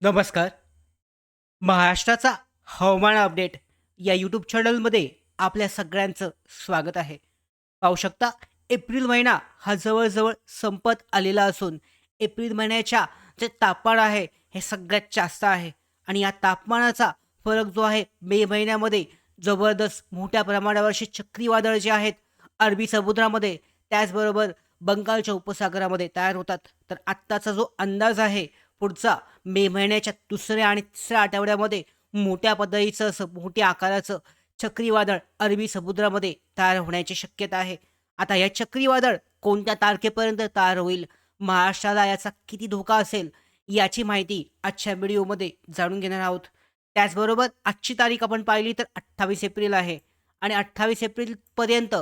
नमस्कार. महाराष्ट्राचा हवामान अपडेट या यूट्यूब चॅनलमध्ये आपल्या सगळ्यांचं स्वागत आहे. पाहू शकता, एप्रिल महिना हा जवळ-जवळ संपत आलेला असून एप्रिल महिन्याच्या जे तापमान आहे हे सगळ्यात जास्त आहे आणि या तापमानाचा फरक जो आहे मे महिन्यामध्ये जबरदस्त मोठ्या प्रमाणावर अशी चक्रीवादळ जे आहेत अरबी समुद्रामध्ये त्याचबरोबर बंगालच्या उपसागरामध्ये तयार होतात. तर आत्ताचा जो अंदाज आहे पुढचा मे महिन्याच्या दुसऱ्या आणि तिसऱ्या आठवड्यामध्ये मोठ्या पद्धतीचं असं मोठ्या आकाराचं चक्रीवादळ अरबी समुद्रामध्ये तयार होण्याची शक्यता आहे. आता या चक्रीवादळ कोणत्या तारखेपर्यंत तयार होईल, महाराष्ट्राला याचा किती धोका असेल, याची माहिती आजच्या व्हिडिओमध्ये जाणून घेणार आहोत. त्याचबरोबर आजची तारीख आपण पाहिली तर 28 एप्रिल आहे आणि 28 एप्रिलपर्यंत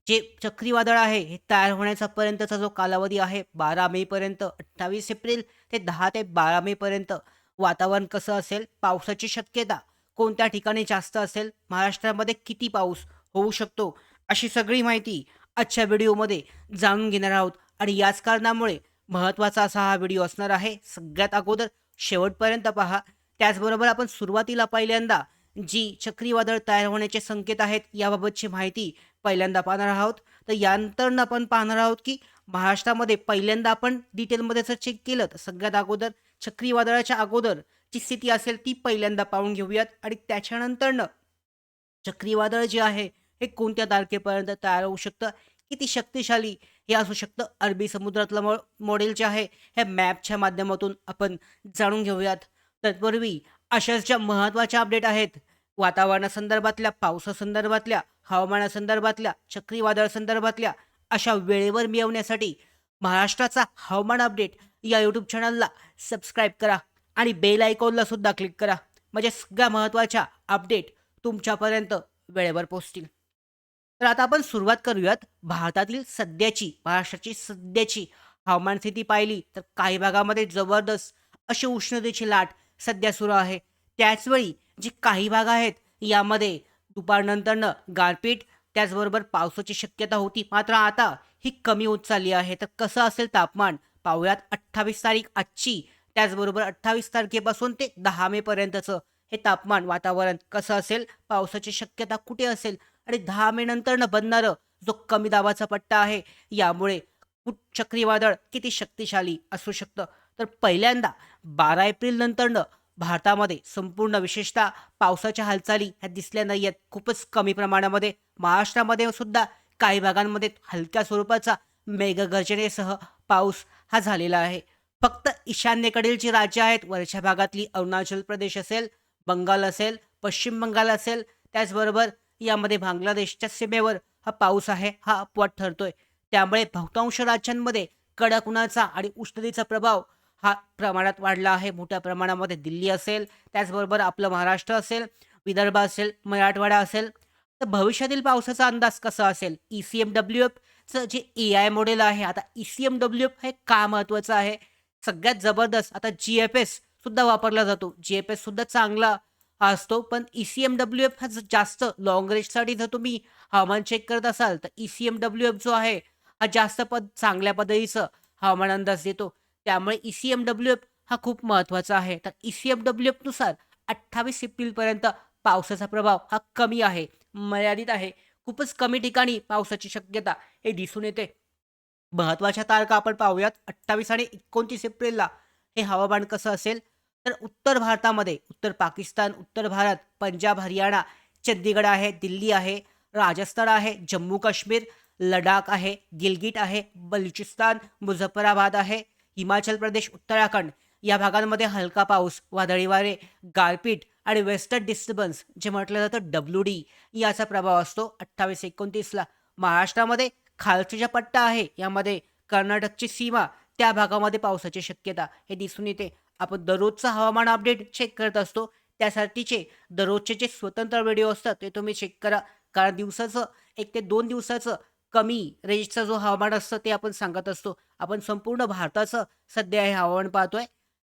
जे चक्रीवादळ आहे हे तयार होण्याचा पर्यंतचा जो कालावधी आहे 12 मेपर्यंत 28 एप्रिल ते 10 ते 12 मेपर्यंत वातावरण कसं असेल, पावसाची शक्यता कोणत्या ठिकाणी जास्त असेल, महाराष्ट्रामध्ये किती पाऊस होऊ शकतो, अशी सगळी माहिती आजच्या व्हिडिओमध्ये जाणून घेणार आहोत आणि याच कारणामुळे महत्त्वाचा असा हा व्हिडिओ असणार आहे. सगळ्यात अगोदर शेवटपर्यंत पहा. त्याचबरोबर आपण सुरुवातीला पहिल्यांदा जी चक्रीवादळ तयार होण्याचे संकेत आहेत याबाबतची माहिती पहिल्यांदा पाहणार आहोत. तर यानंतर आपण पाहणार आहोत की महाराष्ट्रामध्ये पहिल्यांदा आपण डिटेलमध्ये जर चेक केलं तर सगळ्यात अगोदर चक्रीवादळाच्या अगोदर जी स्थिती असेल ती पहिल्यांदा पाहून घेऊयात आणि त्याच्यानंतरनं चक्रीवादळ जे आहे हे कोणत्या तारखेपर्यंत तयार होऊ शकतं, किती शक्तिशाली हे असू शकतं, अरबी समुद्रातलं मॉडेल जे आहे हे मॅपच्या माध्यमातून आपण जाणून घेऊयात. तत्पूर्वी अशाच ज्या महत्त्वाच्या अपडेट आहेत वातावरणासंदर्भातल्या, पावसासंदर्भातल्या, हवामानासंदर्भातल्या, चक्रीवादळासंदर्भातल्या अशा वेळेवर मिळवण्यासाठी महाराष्ट्राचा हवामान अपडेट या यूट्यूब चॅनलला सबस्क्राईब करा आणि बेल आयकॉनला सुद्धा क्लिक करा. म्हणजे सगळ्या महत्त्वाच्या अपडेट तुमच्यापर्यंत वेळेवर पोहोचतील. तर आता आपण सुरुवात करूयात. भारतातील सध्याची, महाराष्ट्राची सध्याची हवामान स्थिती पाहिली तर काही भागामध्ये जबरदस्त अशी उष्णतेची लाट सध्या सुरू आहे. त्याचवेळी जे काही भाग आहेत यामध्ये दुपारनंतरनं गारपीट त्याचबरोबर पावसाची शक्यता होती. मात्र आता ही कमी होत चालली आहे. तर कसं असेल तापमान पाहूयात. 28 तारीख आजची, त्याचबरोबर 28 तारखेपासून ते 10 मेपर्यंतचं हे तापमान वातावरण कसं असेल, पावसाची शक्यता कुठे असेल आणि 10 मे नंतरनं बनणारं जो कमी दाबाचा पट्टा आहे यामुळे चक्रीवादळ किती शक्तिशाली असू शकतं. तर पहिल्यांदा 12 एप्रिल नंतरनं भारतामध्ये संपूर्ण विशेषतः पावसाच्या हालचाली ह्या दिसल्या नाही आहेत. खूपच कमी प्रमाणामध्ये महाराष्ट्रामध्ये सुद्धा काही भागांमध्ये हलक्या स्वरूपाचा मेघगर्जनेसह पाऊस हा झालेला आहे. फक्त ईशान्येकडील जी राज्य आहेत वरच्या भागातली अरुणाचल प्रदेश असेल, बंगाल असेल, पश्चिम बंगाल असेल, त्याचबरोबर यामध्ये बांगलादेशच्या सीमेवर हा पाऊस आहे हा अपवाद ठरतोय. त्यामुळे बहुतांश राज्यांमध्ये कडक उन्हाचा आणि उष्णतेचा प्रभाव हा प्रमाणात वाढला आहे. मोठ्या प्रमाणामध्ये दिल्ली असेल, त्याचबरोबर आपलं महाराष्ट्र असेल, विदर्भ असेल, मराठवाडा असेल. तर भविष्यातील पावसाचा अंदाज कसा असेल? ECMWFचं जे AI मॉडेल आहे, आता ECMWF हे का महत्त्वाचं आहे? सगळ्यात जबरदस्त आता GFS सुद्धा वापरला जातो. GFS सुद्धा चांगला असतो. पण ECMWF हा जास्त लाँग रेंजसाठी जर तुम्ही हवामान चेक करत असाल, तर ECMWF जो आहे हा जास्त चांगल्या पद्धतीचं हवामान अंदाज देतो. त्यामुळे ECMWF हा खूप महत्त्वाचा आहे. तर ECMWFनुसार 28 एप्रिलपर्यंत पावसाचा प्रभाव हा कमी आहे, मर्यादित आहे. खूपच कमी ठिकाणी पावसाची शक्यता हे दिसून येते. महत्त्वाच्या तारखा आपण पाहूयात. 28 आणि 29 एप्रिलला हे हवामान कसं असेल? तर उत्तर भारतामध्ये उत्तर पाकिस्तान, उत्तर भारत, पंजाब, हरियाणा, चंदीगड आहे, दिल्ली आहे, राजस्थान आहे, जम्मू काश्मीर, लडाख आहे, गिलगिट आहे, बलुचिस्तान, मुझफ्फराबाद आहे, हिमाचल प्रदेश, उत्तराखंड या भागांमध्ये हलका पाऊस, वादळी वारे, गारपीट आणि वेस्टर्न डिस्टर्बन्स जे म्हटलं जातं WD याचा प्रभाव असतो 28-29ला. महाराष्ट्रामध्ये खालचा जो पट्टा आहे यामध्ये कर्नाटकची सीमा त्या भागामध्ये पावसाची शक्यता हे दिसून येते. आपण दररोजचं हवामान अपडेट चेक करत असतो. त्यासाठीचे दररोजचे जे स्वतंत्र व्हिडिओ असतात ते तुम्ही चेक करा. कारण दिवसाचं 1 ते 2 दिवसाचं कमी रेंजचा जो हवामान असतं ते आपण सांगत असतो. आपण संपूर्ण भारताचं सध्या हे हवामान पाहतोय.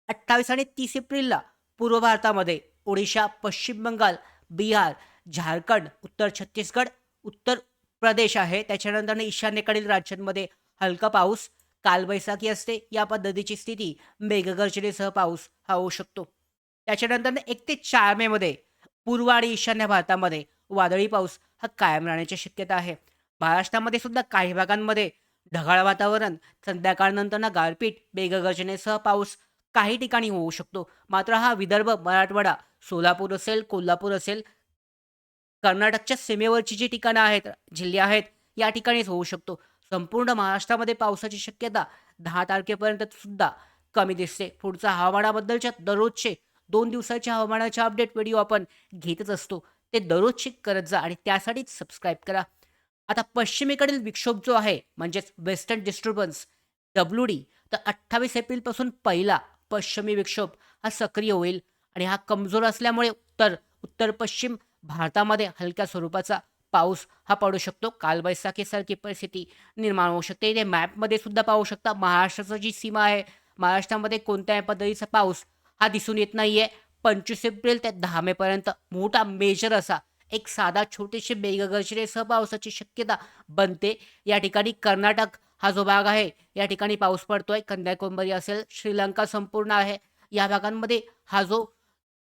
28 आणि 30 एप्रिलला पूर्व भारतामध्ये ओडिशा, पश्चिम बंगाल, बिहार, झारखंड, उत्तर छत्तीसगड, उत्तर प्रदेश आहे. त्याच्यानंतर ईशान्येकडील राज्यांमध्ये हलका पाऊस, कालबैसाखी असते या पद्धतीची स्थिती मेघगर्जनेसह पाऊस हा होऊ शकतो. त्याच्यानंतर 1 ते 4 मेमध्ये पूर्व आणि ईशान्य भारतामध्ये वादळी पाऊस हा कायम राहण्याची शक्यता आहे. महाराष्ट्रामध्ये सुद्धा काही भागांमध्ये ढगाळ वातावरण, संध्याकाळनंतर गारपीट, मेघगर्जनेसह पाऊस काही ठिकाणी होऊ शकतो. मात्र हा विदर्भ, मराठवाडा, सोलापूर असेल, कोल्हापूर असेल, कर्नाटकच्या सीमेवरची जी ठिकाणं आहेत, जिल्हे आहेत, या ठिकाणीच होऊ शकतो. संपूर्ण महाराष्ट्रामध्ये पावसाची शक्यता 10 तारखेपर्यंत सुद्धा कमी दिसते. पुढच्या हवामानाबद्दलच्या दररोजचे 2 दिवसाच्या हवामानाचे अपडेट व्हिडिओ आपण घेतच असतो. ते दररोज चेक करत जा आणि त्यासाठीच सबस्क्राईब करा. आता पश्चिमेकडील विक्षोभ जो आहे म्हणजेच वेस्टर्न डिस्टर्बन्स WD, तर 28 एप्रिलपासून पहिला पश्चिमी विक्षोभ हा सक्रिय होईल आणि हा कमजोर असल्यामुळे उत्तर-पश्चिम भारतामध्ये हलक्या स्वरूपाचा पाऊस हा पडू शकतो. कालबैसाखीसारखी परिस्थिती निर्माण होऊ शकते. इथे मॅपमध्ये सुद्धा पाहू शकता महाराष्ट्राची जी सीमा आहे, महाराष्ट्रामध्ये कोणत्याही पद्धतीचा पाऊस हा दिसून येत नाहीये. 25 एप्रिल ते 10 मेपर्यंत मोठा मेजर असा एक साधा छोटीशी मेघगर्जनेसह पावसाची शक्यता बनते. या ठिकाणी कर्नाटक हा जो भाग आहे, या ठिकाणी पाऊस पडतोय. कन्याकुमारी असेल, श्रीलंका संपूर्ण आहे. या भागांमध्ये हा जो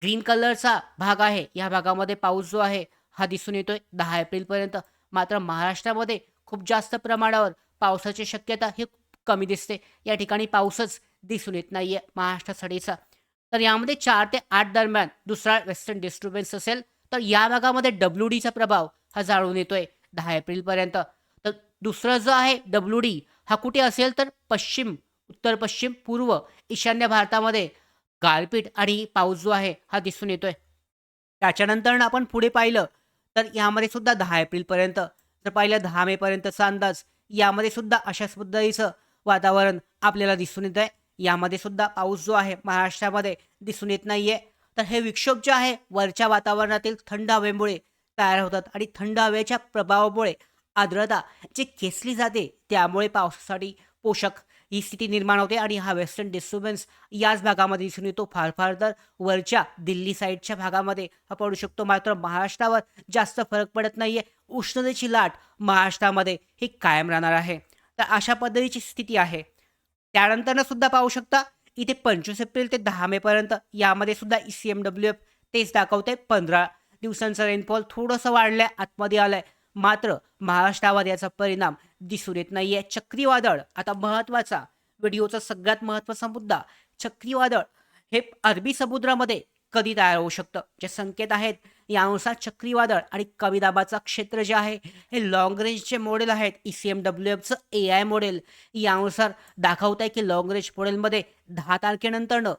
ग्रीन कलरचा भाग आहे, या भागामध्ये पाऊस जो आहे हा दिसून येतोय 10 एप्रिलपर्यंत. मात्र महाराष्ट्रामध्ये खूप जास्त प्रमाणावर पावसाची शक्यता ही कमी दिसते. या ठिकाणी पाऊसच दिसून येत नाहीये महाराष्ट्रासाठीचा. तर यामध्ये 4 ते 8 दरम्यान दुसरा वेस्टर्न डिस्टर्बन्स असेल, तर या भागामध्ये WDचा प्रभाव हा जाणवून येतोय 10 एप्रिलपर्यंत. तर दुसरं जो आहे WD हा कुठे असेल तर पश्चिम, उत्तर-पश्चिम, पूर्व, ईशान्य भारतामध्ये गारपीट आणि पाऊस जो आहे हा दिसून येतोय. त्याच्यानंतर आपण पुढे पाहिलं तर यामध्ये सुद्धा 10 एप्रिलपर्यंत, जर पाहिलं 10 मेपर्यंतचा अंदाज, यामध्ये सुद्धा अशाच पद्धतीचं वातावरण आपल्याला दिसून येत आहे. यामध्ये सुद्धा पाऊस जो आहे महाराष्ट्रामध्ये दिसून येत नाहीये. तर हे विक्षोभ जे आहे वरच्या वातावरणातील थंड हवेमुळे तयार होतात आणि थंड हवेच्या प्रभावामुळे आर्द्रता जी खेचली जाते त्यामुळे पावसासाठी पोषक ही स्थिती निर्माण होते आणि हा वेस्टर्न डिस्टर्बन्स याच भागामध्ये दिसून येतो. फार फार तर वरच्या दिल्ली साईडच्या भागामध्ये हा पडू शकतो. मात्र महाराष्ट्रावर जास्त फरक पडत नाहीये. उष्णतेची लाट महाराष्ट्रामध्ये ही कायम राहणार आहे. तर अशा पद्धतीची स्थिती आहे. त्यानंतरनं सुद्धा पाहू शकता इथे 25 एप्रिल ते 10 मेपर्यंत यामध्ये सुद्धा ECMWF तेच दाखवते. 15 दिवसांचा रेनफॉल थोडंसं वाढलंय, आतमध्ये आलंय. मात्र महाराष्ट्रावर याचा परिणाम दिसून येत नाहीये. चक्रीवादळ, आता महत्त्वाचा व्हिडिओचा सगळ्यात महत्त्वाचा मुद्दा, चक्रीवादळ हे अरबी समुद्रामध्ये कधी तयार होऊ शकतं. जे संकेत आहेत यानुसार चक्रीवादळ आणि कमी दाबाचा क्षेत्र जे आहे हे लाँग रेंजचे मॉडेल आहेत. ECMWFचं AI मॉडेल यानुसार दाखवत आहे की लाँग रेंज मॉडेलमध्ये 10 तारखेनंतरनं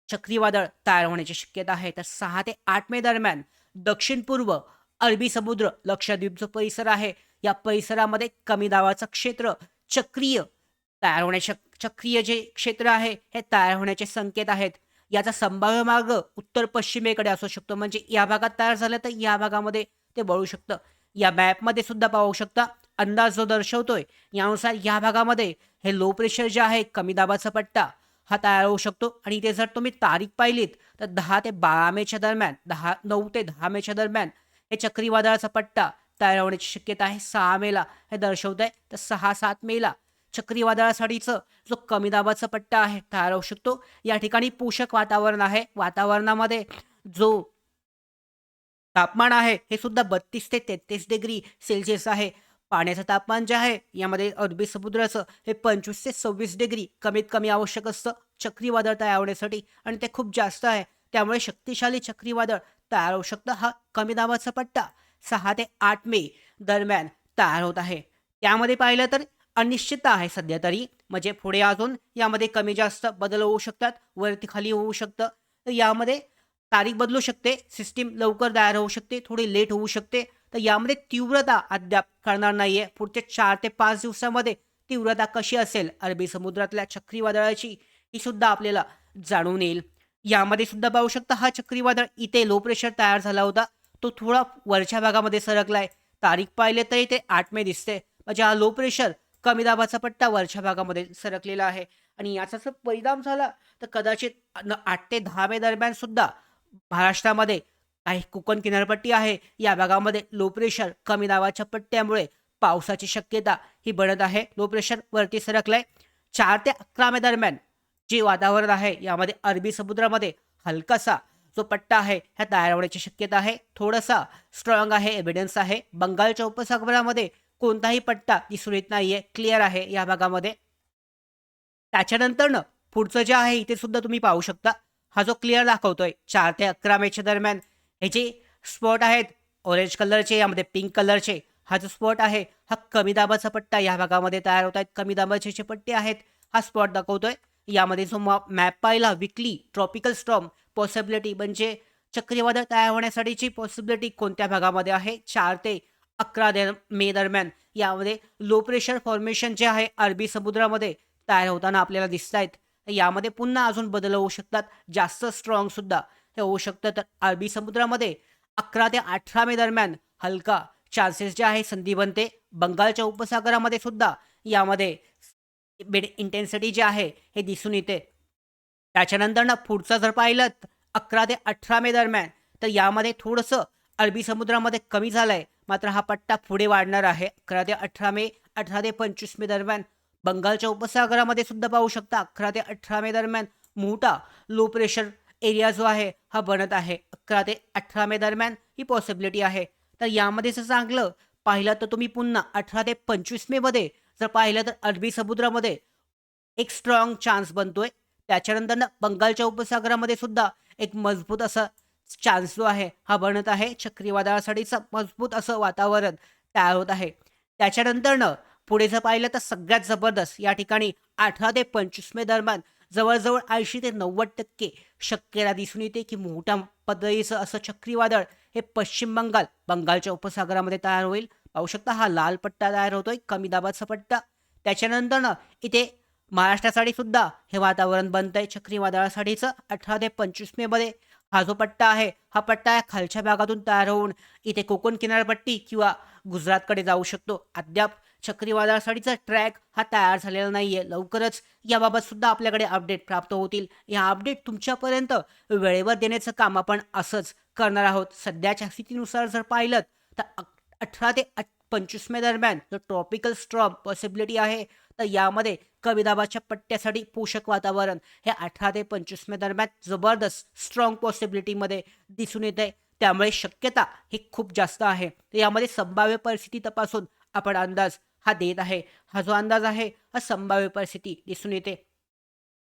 चक्रीवादळ तयार होण्याची शक्यता आहे. तर 6 ते 8 मे दरम्यान दक्षिण पूर्व अरबी समुद्र, लक्षद्वीप जो परिसर आहे, या परिसरामध्ये कमी दाबाचं क्षेत्र चक्रीय तयार होण्याच्या चक्रीय जे क्षेत्र आहे हे तयार होण्याचे संकेत आहेत. याचा संभाव्य मार्ग उत्तर पश्चिमेकडे असू शकतो. म्हणजे या भागात तयार झालं तर या भागामध्ये ते वळू शकतं. या मॅपमध्ये सुद्धा पाहू शकता अंदाज जो दर्शवतोय यानुसार या भागामध्ये हे लो प्रेशर जे आहे, कमी दाबाचा पट्टा हा तयार होऊ शकतो. आणि इथे जर तुम्ही तारीख पाहिलीत तर 10 ते 12 मेच्या दरम्यान, 9 ते 10 मेच्या दरम्यान हे चक्रीवादळाचा पट्टा तयार होण्याची शक्यता आहे. 6 मेला हे दर्शवत आहे. तर 6-7 मेला चक्रीवादळासाठीचं जो कमी दाबाचा पट्टा आहे तयार होऊ शकतो. या ठिकाणी पोषक वातावरण आहे. वातावरणामध्ये जो तापमान आहे हे सुद्धा 32 ते 33 डिग्री सेल्सिअस आहे. पाण्याचं तापमान जे आहे यामध्ये अरबी समुद्राचं हे 25 ते 26 डिग्री कमीत कमी आवश्यक असतं चक्रीवादळ तयार होण्यासाठी आणि ते खूप जास्त आहे. त्यामुळे शक्तिशाली चक्रीवादळ तयार होऊ शकतं. हा कमी दाबाचा पट्टा 6 ते 8 मे दरम्यान तयार होत आहे. त्यामध्ये पाहिलं तर अनिश्चितता आहे सध्या तरी. म्हणजे पुढे अजून यामध्ये कमी जास्त बदल होऊ शकतात, वरती खाली होऊ शकतं. तर यामध्ये तारीख बदलू शकते, सिस्टीम लवकर तयार होऊ शकते, थोडी लेट होऊ शकते. तर यामध्ये तीव्रता अद्याप कळणार नाहीये. पुढच्या 4 ते 5 दिवसामध्ये तीव्रता कशी असेल अरबी समुद्रातल्या चक्रीवादळाची ही सुद्धा आपल्याला जाणून येईल. यामध्ये सुद्धा पाहू शकता हा चक्रीवादळ इथे लो प्रेशर तयार झाला होता. तो थोडा वरच्या भागामध्ये सरकलाय. तारीख पाहिले तर इथे 8 मे दिसते. म्हणजे हा लो प्रेशर कमी दाबाचा पट्टा वरच्या भागामध्ये सरकलेला आहे आणि याचा जर परिणाम झाला तर कदाचित 8 ते 10 मे दरम्यान सुद्धा महाराष्ट्रामध्ये काही कोकण किनारपट्टी आहे या भागामध्ये लो प्रेशर कमी दाबाच्या पट्ट्यामुळे पावसाची शक्यता ही बनत आहे. लो प्रेशर वरती सरकलाय. 4 ते 11 मे दरम्यान जे वातावरण आहे यामध्ये अरबी समुद्रामध्ये हलकासा जो पट्टा आहे ह्या तयार होण्याची शक्यता आहे. थोडासा स्ट्रॉंग आहे, एव्हिडन्स आहे. बंगालच्या उपसागरामध्ये कोणताही पट्टा दिसून येत नाहीये, क्लिअर आहे या भागामध्ये. त्याच्यानंतरनं पुढचं जे आहे इथे सुद्धा तुम्ही पाहू शकता. हा जो क्लिअर दाखवतोय 4 ते 11 मेच्या दरम्यान हे जे स्पॉट आहेत ऑरेंज कलरचे, यामध्ये पिंक कलरचे, हा जो स्पॉट आहे हा कमी दाबाचा पट्टा या भागामध्ये तयार होत आहेत. कमी दाबाचे जे पट्टे आहेत हा स्पॉट दाखवतोय. यामध्ये जो मॅप पाहिला विकली ट्रॉपिकल स्टॉर्म पॉसिबिलिटी म्हणजे चक्रीवादळ तयार होण्यासाठीची पॉसिबिलिटी कोणत्या भागामध्ये आहे 4 ते 11 मे दरम्यान यामध्ये लो प्रेशर फॉर्मेशन जे आहे अरबी समुद्रामध्ये तयार होताना आपल्याला दिसत आहेत. यामध्ये पुन्हा अजून बदल होऊ शकतात. जास्त स्ट्रॉंग सुद्धा हे होऊ शकतं. तर अरबी समुद्रामध्ये 11 ते 18 मे दरम्यान हलका चान्सेस जे आहे संधी बनते. बंगालच्या उपसागरामध्ये सुद्धा यामध्ये इंटेन्सिटी जे आहे हे दिसून येते. त्याच्यानंतर ना पुढचं जर पाहिलं 11 ते 18 मे दरम्यान तर यामध्ये थोडंसं अरबी समुद्रामध्ये कमी झालंय. मात्र हा पट्टा पुढे वाढणार आहे. 11 ते 18 मे, 18 ते 25 मे दरम्यान बंगालच्या उपसागरामध्ये सुद्धा पाहू शकता 11 ते 18 मे दरम्यान मोठा लो प्रेशर एरिया जो आहे हा बनत आहे. 11 ते 18 मे दरम्यान ही पॉसिबिलिटी आहे. तर यामध्ये जर चांगलं पाहिलं तर तुम्ही पुन्हा 18 ते 25 मे मध्ये जर पाहिलं तर अरबी समुद्रामध्ये एक स्ट्रॉंग चान्स बनतोय. त्याच्यानंतर बंगालच्या उपसागरामध्ये सुद्धा एक मजबूत असा चान्स जो आहे हा बनत आहे. चक्रीवादळासाठीचं मजबूत असं वातावरण तयार होत आहे. त्याच्यानंतरनं पुढे जर पाहिलं तर सगळ्यात जबरदस्त या ठिकाणी 18 ते 25 मे दरम्यान जवळ-जवळ 80 ते 90% शक्यता दिसून येते, की मोठ्या पद्धतीचं असं चक्रीवादळ हे पश्चिम बंगाल, बंगालच्या उपसागरामध्ये तयार होईल. पाहू शकता हा लाल पट्टा तयार होतोय, कमी दाबाचा पट्टा. त्याच्यानंतरनं इथे महाराष्ट्रासाठी सुद्धा हे वातावरण बनतंय चक्रीवादळासाठीचं 18 ते 25 मेमध्ये. हा जो पट्टा आहे, हा पट्टा या खालच्या भागातून तयार होऊन इथे कोकण किनारपट्टी किंवा गुजरातकडे जाऊ शकतो. अद्याप चक्रीवादळासाठीचा ट्रॅक हा तयार झालेला नाहीये. लवकरच याबाबत सुद्धा आपल्याकडे अपडेट प्राप्त होतील. या अपडेट तुमच्यापर्यंत वेळेवर देण्याचं काम आपण असंच करणार आहोत. सध्याच्या स्थितीनुसार जर पाहिलं तर 18 ते 25 मे दरम्यान जो ट्रॉपिकल स्टॉर्म पॉसिबिलिटी आहे, तर यामध्ये कमी दाबाच्या पट्ट्यासाठी पोषक वातावरण हे 18 ते 25 मे दरम्यान जबरदस्त स्ट्रॉंग पॉसिबिलिटीमध्ये दिसून येते. त्यामुळे शक्यता ही खूप जास्त आहे. तर यामध्ये संभाव्य परिस्थिती तपासून आपण अंदाज हा देत आहे. हा जो अंदाज आहे हा संभाव्य परिस्थिती दिसून येते.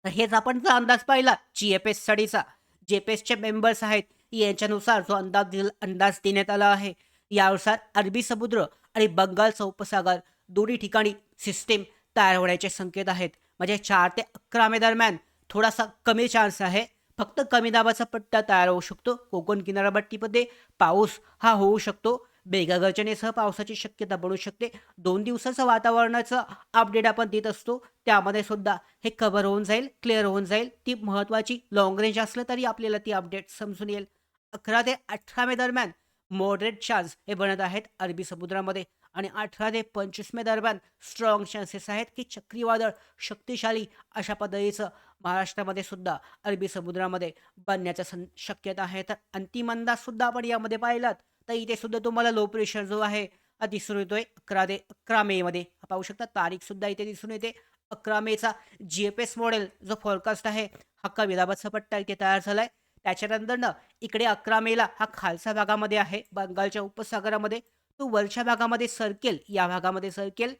तर हेच आपण जर अंदाज पाहिला जी-एफ-एस स्टडीचा, जी-एफ-एसचे मेंबर्स आहेत यांच्यानुसार जो अंदाज देण्यात आला आहे, यानुसार अरबी समुद्र आणि बंगालचा उपसागर दोन्ही ठिकाणी सिस्टीम तयार होण्याचे संकेत आहेत. म्हणजे 4 ते 11 मे दरम्यान थोडासा कमी चान्स आहे. फक्त कमी दाबाचा पट्टा तयार होऊ शकतो. कोकण किनारपट्टीमध्ये पाऊस हा होऊ शकतो. मेघगर्जनेसह पावसाची शक्यता बनू शकते. 2 दिवसाचं वातावरणाचं अपडेट आपण देत असतो. त्यामध्ये सुद्धा हे कव्हर होऊन जाईल, क्लिअर होऊन जाईल. ती महत्त्वाची लाँग रेंज असलं तरी आपल्याला ती अपडेट समजून येईल. 11 ते 18 मे दरम्यान मॉडरेट चान्स हे बनत आहेत अरबी समुद्रामध्ये आणि 18 ते 25 मे दरम्यान स्ट्रॉंग चान्सेस आहेत, की चक्रीवादळ शक्तिशाली अशा पद्धतीचं महाराष्ट्रामध्ये सुद्धा अरबी समुद्रामध्ये बनण्याच्या शक्यता आहे. तर अंतिम अंदाज सुद्धा आपण यामध्ये पाहिलात तर इथे सुद्धा तुम्हाला लो प्रेशर जो आहे हा दिसून येतोय 11 मेमध्ये. पाहू शकता तारीख सुद्धा इथे दिसून येते. 11 मेचा जी-एफ-एस मॉडेल जो फॉरकास्ट आहे हा कमी दाबाचा पट्टा इथे तयार झालाय. त्याच्यानंतरनं इकडे 11 मेला हा खालच्या भागामध्ये आहे बंगालच्या उपसागरामध्ये. तो वरच्या भागामध्ये सरकेल, या भागामध्ये सरकेल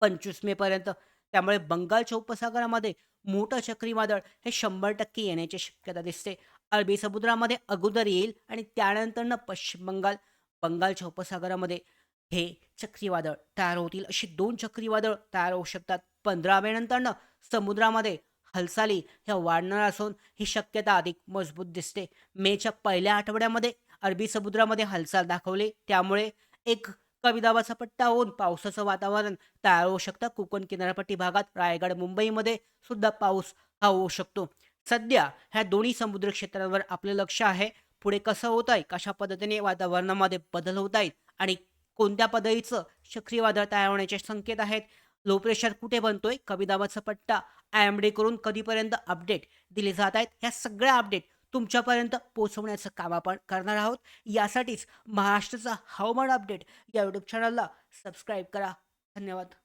25 मे पर्यंत. त्यामुळे बंगालच्या उपसागरामध्ये मोठं चक्रीवादळ हे 100% येण्याची शक्यता दिसते. अरबी समुद्रामध्ये अगोदर येईल आणि त्यानंतरनं पश्चिम बंगाल, बंगालच्या उपसागरामध्ये हे चक्रीवादळ तयार होतील. अशी 2 चक्रीवादळ तयार होऊ शकतात. 15 मे नंतरनं समुद्रामध्ये हालचाली ह्या वाढणार असून ही शक्यता अधिक मजबूत दिसते. मेच्या पहिल्या आठवड्यामध्ये अरबी समुद्रामध्ये हालचाल दाखवली. त्यामुळे एक कमी दाबाचा पट्टा होऊन पावसाचं वातावरण तयार होऊ शकतं. कोकण किनारपट्टी भागात, रायगड, मुंबईमध्ये सुद्धा पाऊस हा होऊ शकतो. सध्या ह्या दोन्ही समुद्र क्षेत्रांवर आपलं लक्ष आहे. पुढे कसं होत आहे, कशा पद्धतीने वातावरणामध्ये बदल होत आहेत आणि कोणत्या पद्धतीचं चक्रीवादळ तयार होण्याचे संकेत आहेत. लो प्रेशर कुठे बनतोय, कमी दाबाचा पट्टा आय-एम-डी करून कधीपर्यंत अपडेट दिले जात आहेत. ह्या सगळ्या अपडेट तुमच्यापर्यंत पोहोचवण्याचं काम आपण करणार आहोत. यासाठीच महाराष्ट्राचा हवामान अपडेट या यूट्यूब चॅनलला सबस्क्राईब करा. धन्यवाद.